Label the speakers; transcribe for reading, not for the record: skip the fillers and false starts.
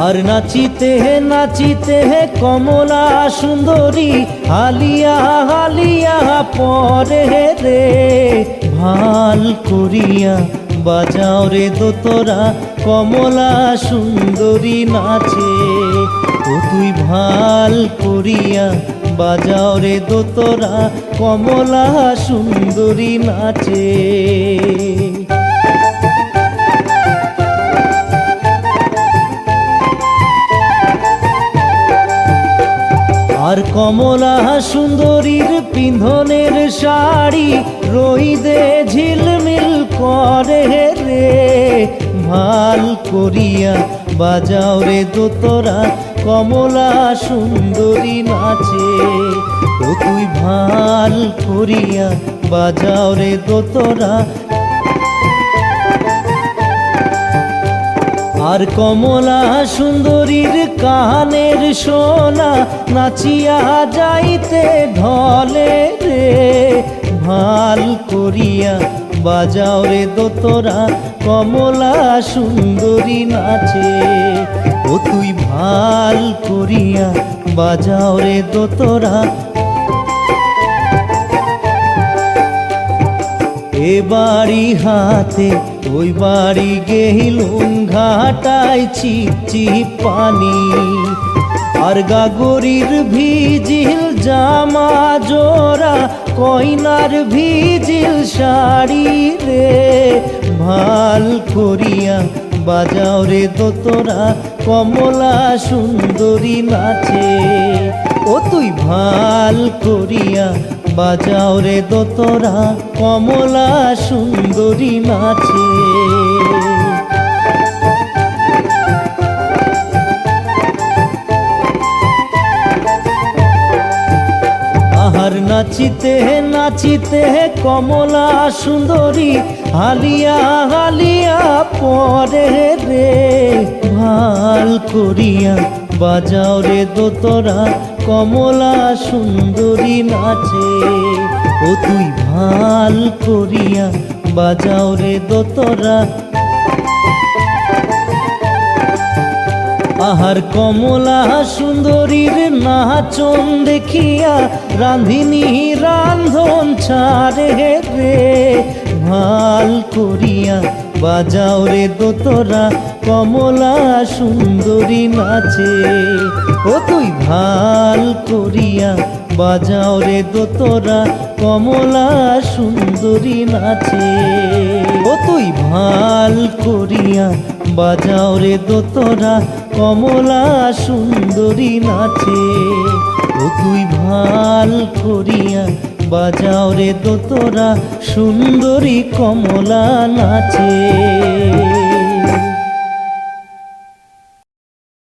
Speaker 1: আর নাচিতে নাচিতে কমলা সুন্দরী হালিয়া হালিয়া পরে রে, ভাল করিয়া বাজাও রে দোতরা কমলা সুন্দরী নাচে। ও তুই ভাল করিয়া বাজাও রে দোতরা কমলা সুন্দরী নাচে। আর কমলা সুন্দরীর পিন্ধনের শাড়ি রইদে ঝিলমিল করে রে, ভাল করিয়া বাজাও রে দোতরা কমলা সুন্দরী নাচে। ও তুই ভাল করিয়া বাজাও রে দোতরা। আর কমলা সুন্দরীর কানের সোনা নাচিয়া যাইতে ঢলে রে, ভাল করিয়া বাজাও রে দোতরা কমলা সুন্দরী নাচে। ও তুই ভাল করিয়া বাজাও রে দোতরা। এ বাড়ি হাতে ওই বাড়ি গেলুম ঘাটায় চিপ চিপ পানি, আর গাগরির ভিজিল জামা জোড়া কইনার ভিজিল শাড়ি রে, ভাল করিয়া বাজাও রে দোতরা কমলা সুন্দরী নাচে। ও তুই ভাল করিয়া বাজাও রে দোতরা কমলা সুন্দরী নাচে। আহার নাচিতে নাচিতে কমলা সুন্দরী হালিয়া হালিয়া পরে রে, ভাল করিয়া বাজাও রে দোতরা কমলা সুন্দরী নাচে। ও তুই ভাল করিয়া বাজাও রে দোতরা। আহার কমলা সুন্দরীর নাচন দেখিয়া রাঁধিনী রান্ধন ছাড়ে রে, ভাল করিয়া বাজাও রে দোতরা কমলা সুন্দরী নাচে। ও তুই ভাল করিয়া বাজাও রে দোতরা কমলা সুন্দরী নাচে। ও তুই ভাল করিয়া বাজাও রে দোতরা কমলা সুন্দরী নাচে। ও তুই ভাল করিয়া বাজাও রে দোতরা সুন্দরী কমলা নাচে।